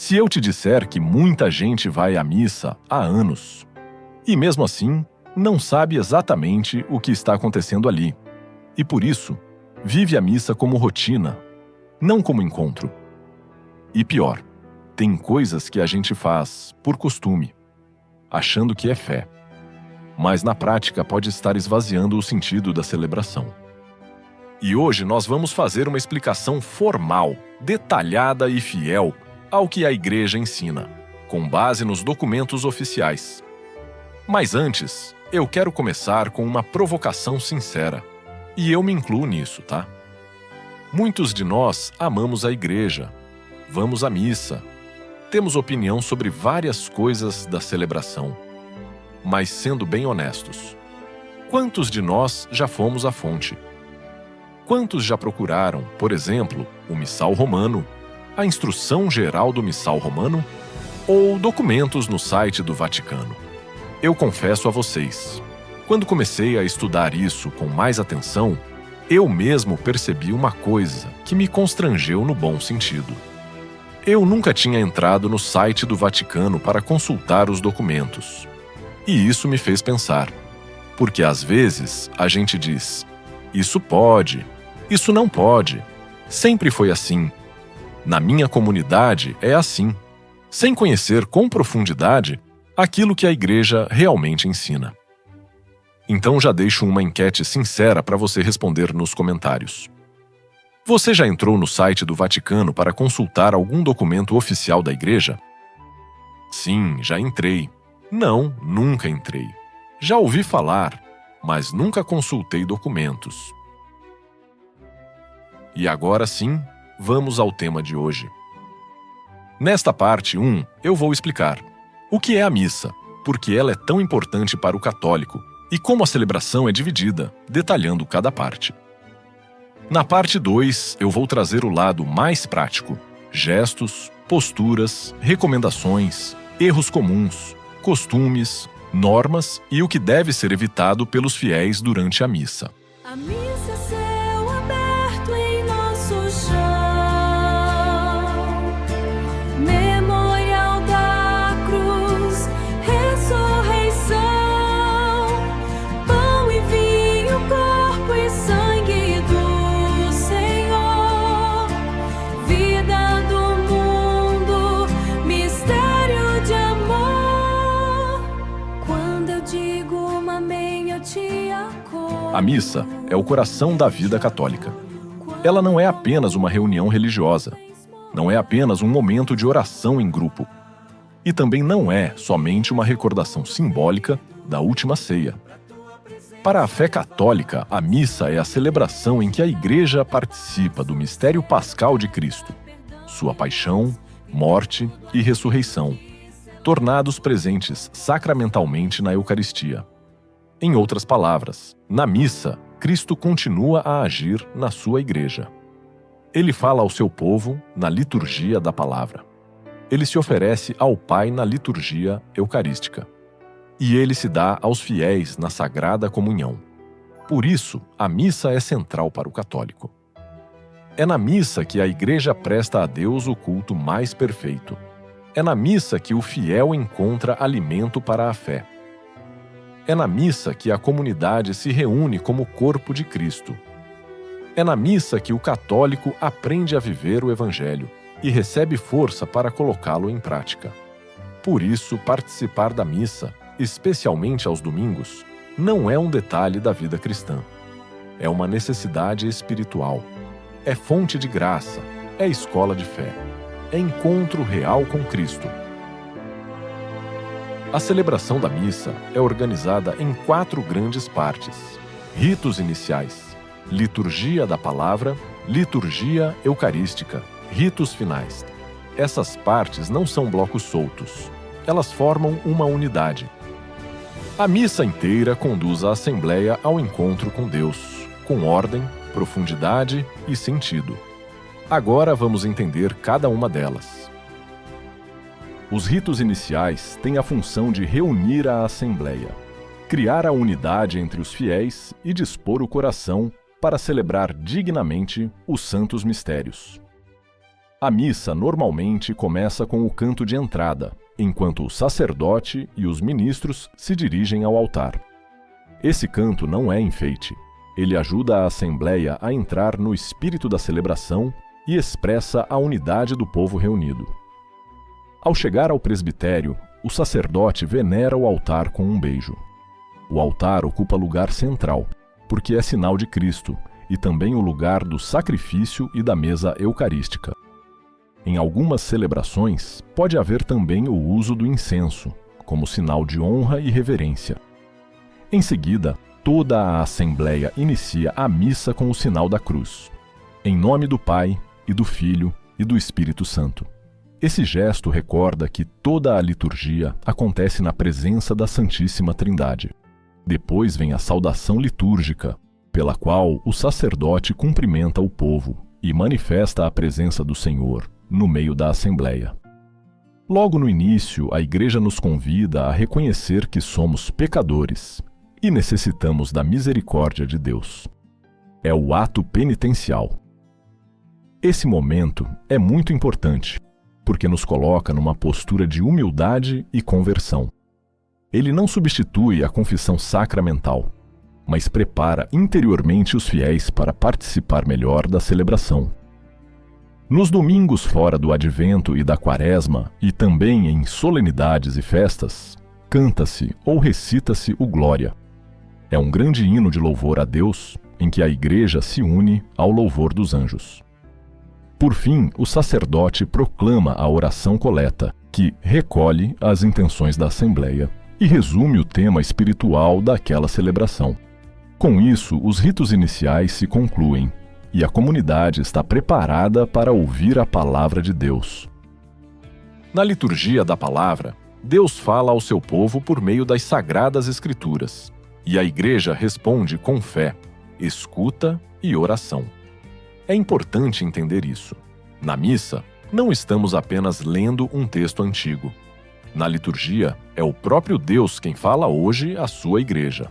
Se eu te disser que muita gente vai à missa há anos, e mesmo assim não sabe exatamente o que está acontecendo ali, e por isso vive a missa como rotina, não como encontro. E pior, tem coisas que a gente faz por costume, achando que é fé, mas na prática pode estar esvaziando o sentido da celebração. E hoje nós vamos fazer uma explicação formal, detalhada e fiel ao que a Igreja ensina, com base nos documentos oficiais. Mas antes, eu quero começar com uma provocação sincera. E eu me incluo nisso, tá? Muitos de nós amamos a Igreja, vamos à missa, temos opinião sobre várias coisas da celebração. Mas sendo bem honestos, quantos de nós já fomos à fonte? Quantos já procuraram, por exemplo, o Missal Romano, a Instrução Geral do Missal Romano ou documentos no site do Vaticano? Eu confesso a vocês, quando comecei a estudar isso com mais atenção, eu mesmo percebi uma coisa que me constrangeu no bom sentido. Eu nunca tinha entrado no site do Vaticano para consultar os documentos. E isso me fez pensar, porque às vezes a gente diz, isso pode, isso não pode, sempre foi assim. Na minha comunidade é assim, sem conhecer com profundidade aquilo que a Igreja realmente ensina. Então já deixo uma enquete sincera para você responder nos comentários. Você já entrou no site do Vaticano para consultar algum documento oficial da Igreja? Sim, já entrei. Não, nunca entrei. Já ouvi falar, mas nunca consultei documentos. E agora sim, vamos ao tema de hoje. Nesta parte 1, eu vou explicar o que é a missa, por que ela é tão importante para o católico e como a celebração é dividida, detalhando cada parte. Na parte 2, eu vou trazer o lado mais prático, gestos, posturas, recomendações, erros comuns, costumes, normas e o que deve ser evitado pelos fiéis durante a missa. A missa é céu aberto em nosso chão, memorial da cruz, ressurreição, pão e vinho, corpo e sangue do Senhor, vida do mundo, mistério de amor. Quando eu digo um amém, eu te acolho. A missa é o coração da vida católica. Ela não é apenas uma reunião religiosa, não é apenas um momento de oração em grupo, e também não é somente uma recordação simbólica da última ceia. Para a fé católica, a missa é a celebração em que a Igreja participa do mistério pascal de Cristo, sua paixão, morte e ressurreição, tornados presentes sacramentalmente na Eucaristia. Em outras palavras, na missa, Cristo continua a agir na sua Igreja. Ele fala ao seu povo na liturgia da palavra. Ele se oferece ao Pai na liturgia eucarística. E ele se dá aos fiéis na Sagrada Comunhão. Por isso, a missa é central para o católico. É na missa que a Igreja presta a Deus o culto mais perfeito. É na missa que o fiel encontra alimento para a fé. É na missa que a comunidade se reúne como corpo de Cristo. É na missa que o católico aprende a viver o Evangelho e recebe força para colocá-lo em prática. Por isso, participar da missa, especialmente aos domingos, não é um detalhe da vida cristã. É uma necessidade espiritual. É fonte de graça. É escola de fé. É encontro real com Cristo. A celebração da missa é organizada em 4 grandes partes: ritos iniciais, liturgia da palavra, liturgia eucarística, ritos finais. Essas partes não são blocos soltos. Elas formam uma unidade. A missa inteira conduz a assembleia ao encontro com Deus, com ordem, profundidade e sentido. Agora vamos entender cada uma delas. Os ritos iniciais têm a função de reunir a assembleia, criar a unidade entre os fiéis e dispor o coração para celebrar dignamente os santos mistérios. A missa normalmente começa com o canto de entrada, enquanto o sacerdote e os ministros se dirigem ao altar. Esse canto não é enfeite. Ele ajuda a Assembleia a entrar no espírito da celebração e expressa a unidade do povo reunido. Ao chegar ao presbitério, o sacerdote venera o altar com um beijo. O altar ocupa lugar central, porque é sinal de Cristo, e também o lugar do sacrifício e da mesa eucarística. Em algumas celebrações, pode haver também o uso do incenso, como sinal de honra e reverência. Em seguida, toda a Assembleia inicia a missa com o sinal da cruz, em nome do Pai, e do Filho, e do Espírito Santo. Esse gesto recorda que toda a liturgia acontece na presença da Santíssima Trindade. Depois vem a saudação litúrgica, pela qual o sacerdote cumprimenta o povo e manifesta a presença do Senhor no meio da Assembleia. Logo no início, a Igreja nos convida a reconhecer que somos pecadores e necessitamos da misericórdia de Deus. É o ato penitencial. Esse momento é muito importante, porque nos coloca numa postura de humildade e conversão. Ele não substitui a confissão sacramental, mas prepara interiormente os fiéis para participar melhor da celebração. Nos domingos fora do Advento e da Quaresma, e também em solenidades e festas, canta-se ou recita-se o Glória. É um grande hino de louvor a Deus, em que a Igreja se une ao louvor dos anjos. Por fim, o sacerdote proclama a oração coleta, que recolhe as intenções da Assembleia e resume o tema espiritual daquela celebração. Com isso, os ritos iniciais se concluem e a comunidade está preparada para ouvir a palavra de Deus. Na liturgia da palavra, Deus fala ao seu povo por meio das Sagradas Escrituras, e a Igreja responde com fé, escuta e oração. É importante entender isso. Na missa, não estamos apenas lendo um texto antigo. Na liturgia, é o próprio Deus quem fala hoje à sua Igreja.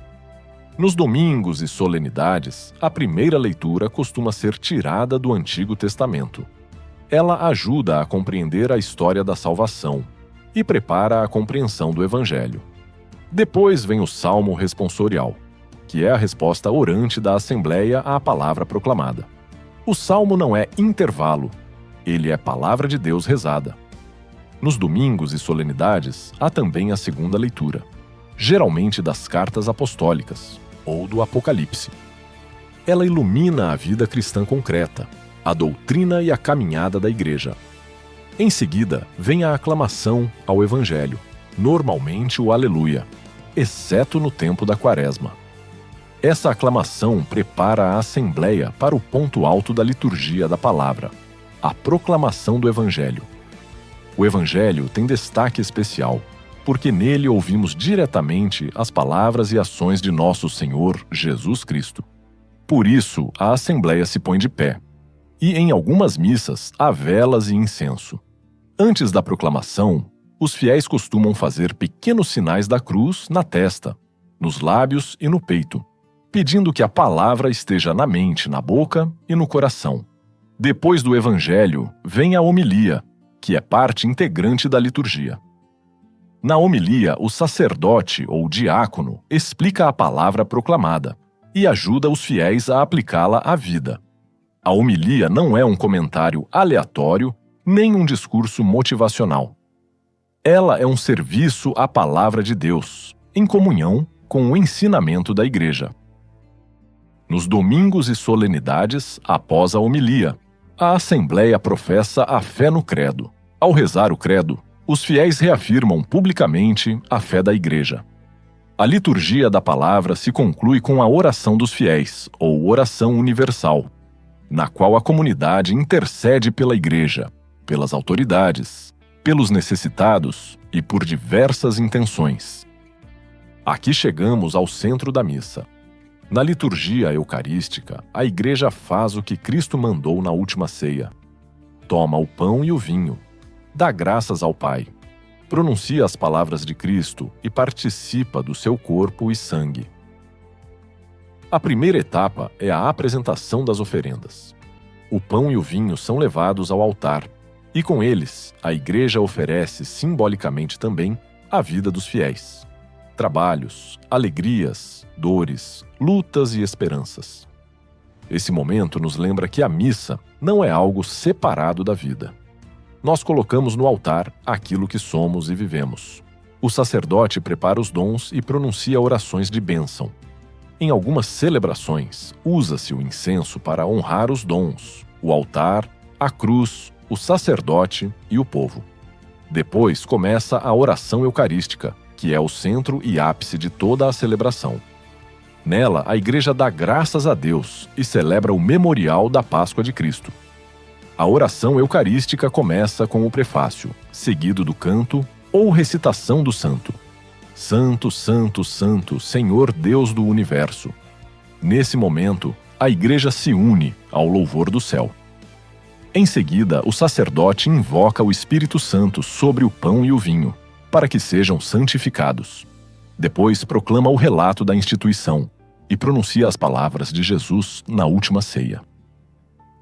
Nos domingos e solenidades, a primeira leitura costuma ser tirada do Antigo Testamento. Ela ajuda a compreender a história da salvação e prepara a compreensão do Evangelho. Depois vem o Salmo responsorial, que é a resposta orante da Assembleia à palavra proclamada. O Salmo não é intervalo, ele é palavra de Deus rezada. Nos domingos e solenidades, há também a segunda leitura, geralmente das cartas apostólicas, ou do Apocalipse. Ela ilumina a vida cristã concreta, a doutrina e a caminhada da Igreja. Em seguida, vem a aclamação ao Evangelho, normalmente o Aleluia, exceto no tempo da Quaresma. Essa aclamação prepara a Assembleia para o ponto alto da liturgia da palavra, a proclamação do Evangelho. O Evangelho tem destaque especial, porque nele ouvimos diretamente as palavras e ações de nosso Senhor Jesus Cristo. Por isso, a Assembleia se põe de pé, e em algumas missas há velas e incenso. Antes da proclamação, os fiéis costumam fazer pequenos sinais da cruz na testa, nos lábios e no peito, pedindo que a palavra esteja na mente, na boca e no coração. Depois do Evangelho, vem a homilia, que é parte integrante da liturgia. Na homilia, o sacerdote ou diácono explica a palavra proclamada e ajuda os fiéis a aplicá-la à vida. A homilia não é um comentário aleatório nem um discurso motivacional. Ela é um serviço à palavra de Deus, em comunhão com o ensinamento da Igreja. Nos domingos e solenidades, após a homilia, a Assembleia professa a fé no credo. Ao rezar o credo, os fiéis reafirmam publicamente a fé da Igreja. A liturgia da palavra se conclui com a oração dos fiéis, ou oração universal, na qual a comunidade intercede pela Igreja, pelas autoridades, pelos necessitados e por diversas intenções. Aqui chegamos ao centro da missa. Na liturgia eucarística, a Igreja faz o que Cristo mandou na última ceia. Toma o pão e o vinho, dá graças ao Pai, pronuncia as palavras de Cristo e participa do seu corpo e sangue. A primeira etapa é a apresentação das oferendas. O pão e o vinho são levados ao altar E com eles, a Igreja oferece simbolicamente também a vida dos fiéis. Trabalhos, alegrias, dores, lutas e esperanças. Esse momento nos lembra que a missa não é algo separado da vida. Nós colocamos no altar aquilo que somos e vivemos. O sacerdote prepara os dons e pronuncia orações de bênção. Em algumas celebrações, usa-se o incenso para honrar os dons, o altar, a cruz, o sacerdote e o povo. Depois começa a oração eucarística, que é o centro e ápice de toda a celebração. Nela, a Igreja dá graças a Deus e celebra o memorial da Páscoa de Cristo. A oração eucarística começa com o prefácio, seguido do canto ou recitação do santo. Santo, Santo, Santo, Senhor Deus do Universo. Nesse momento, a Igreja se une ao louvor do céu. Em seguida, o sacerdote invoca o Espírito Santo sobre o pão e o vinho, para que sejam santificados. Depois proclama o relato da instituição e pronuncia as palavras de Jesus na última ceia.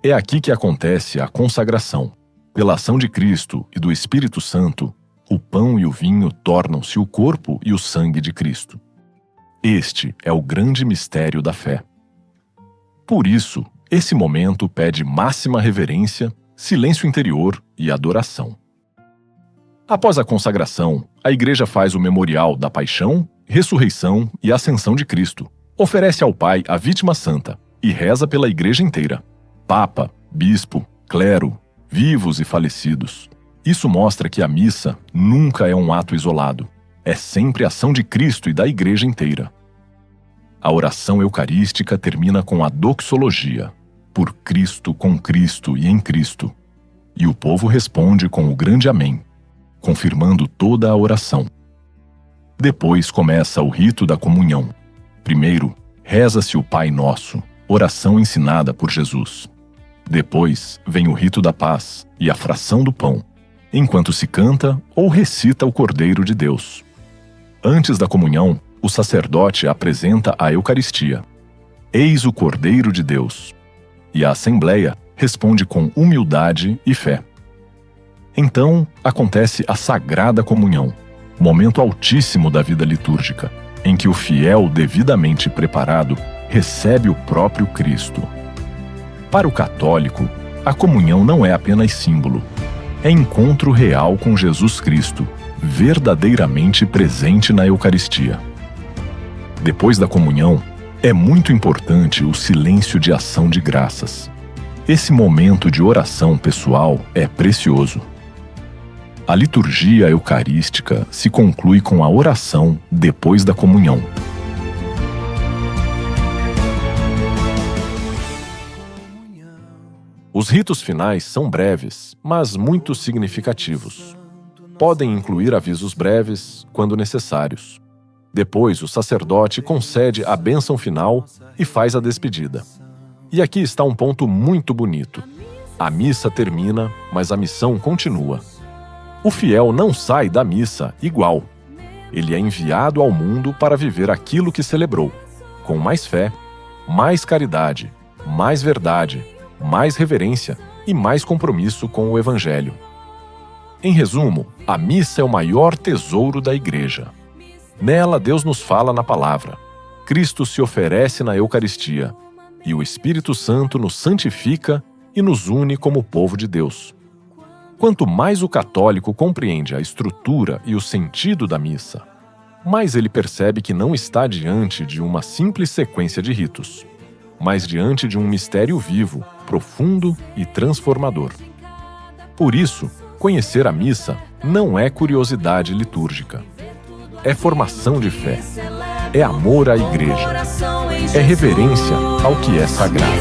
É aqui que acontece a consagração. Pela ação de Cristo e do Espírito Santo, o pão e o vinho tornam-se o corpo e o sangue de Cristo. Este é o grande mistério da fé. Por isso, esse momento pede máxima reverência, silêncio interior e adoração. Após a consagração, a Igreja faz o memorial da paixão, ressurreição e ascensão de Cristo, oferece ao Pai a vítima santa e reza pela Igreja inteira. Papa, bispo, clero, vivos e falecidos. Isso mostra que a missa nunca é um ato isolado. É sempre ação de Cristo e da Igreja inteira. A oração eucarística termina com a doxologia, por Cristo, com Cristo e em Cristo. E o povo responde com o grande amém, confirmando toda a oração. Depois começa o rito da comunhão. Primeiro, reza-se o Pai Nosso, oração ensinada por Jesus. Depois vem o rito da paz e a fração do pão, enquanto se canta ou recita o Cordeiro de Deus. Antes da comunhão, o sacerdote apresenta a Eucaristia. Eis o Cordeiro de Deus. E a Assembleia responde com humildade e fé. Então, acontece a Sagrada Comunhão, momento altíssimo da vida litúrgica, em que o fiel devidamente preparado recebe o próprio Cristo. Para o católico, a comunhão não é apenas símbolo, é encontro real com Jesus Cristo, verdadeiramente presente na Eucaristia. Depois da comunhão, é muito importante o silêncio de ação de graças. Esse momento de oração pessoal é precioso. A liturgia eucarística se conclui com a oração depois da comunhão. Os ritos finais são breves, mas muito significativos. Podem incluir avisos breves, quando necessários. Depois, o sacerdote concede a bênção final e faz a despedida. E aqui está um ponto muito bonito. A missa termina, mas a missão continua. O fiel não sai da missa igual. Ele é enviado ao mundo para viver aquilo que celebrou, com mais fé, mais caridade, mais verdade, mais reverência e mais compromisso com o Evangelho. Em resumo, a missa é o maior tesouro da Igreja. Nela, Deus nos fala na palavra. Cristo se oferece na Eucaristia e o Espírito Santo nos santifica e nos une como povo de Deus. Quanto mais o católico compreende a estrutura e o sentido da missa, mais ele percebe que não está diante de uma simples sequência de ritos, mas diante de um mistério vivo, profundo e transformador. Por isso, conhecer a missa não é curiosidade litúrgica. É formação de fé. É amor à Igreja. É reverência ao que é sagrado.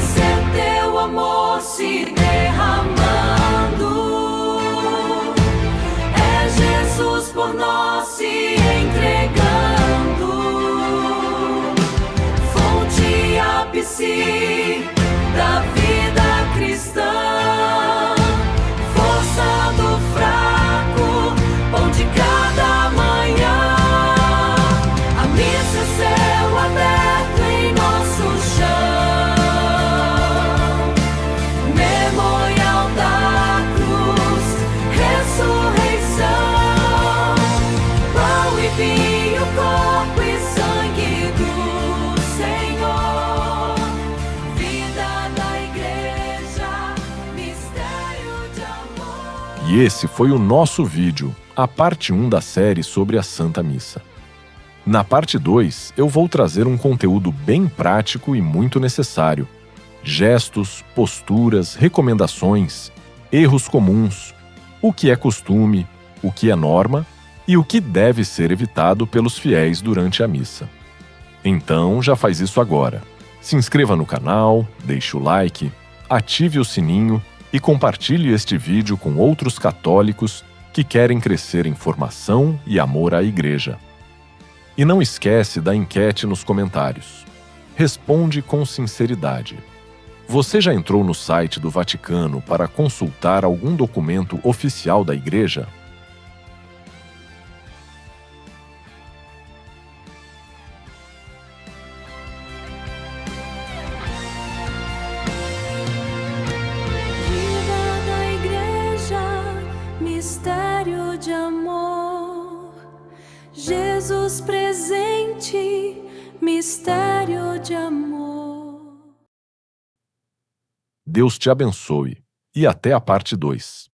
Teu amor se derramando. É Jesus por nós se entregando. Fonte ápice da vida cristã. Força do fraco, pão de cada manhã. A missa é céu aberto em nosso chão. E esse foi o nosso vídeo, a parte 1 da série sobre a Santa Missa. Na parte 2, eu vou trazer um conteúdo bem prático e muito necessário. Gestos, posturas, recomendações, erros comuns, o que é costume, o que é norma e o que deve ser evitado pelos fiéis durante a missa. Então, já faz isso agora. Se inscreva no canal, deixe o like, ative o sininho e compartilhe este vídeo com outros católicos que querem crescer em formação e amor à Igreja. E não esquece da enquete nos comentários. Responde com sinceridade. Você já entrou no site do Vaticano para consultar algum documento oficial da Igreja? Vida da Igreja, mistério de amor. Jesus presente, mistério de amor. Deus te abençoe e até a parte 2.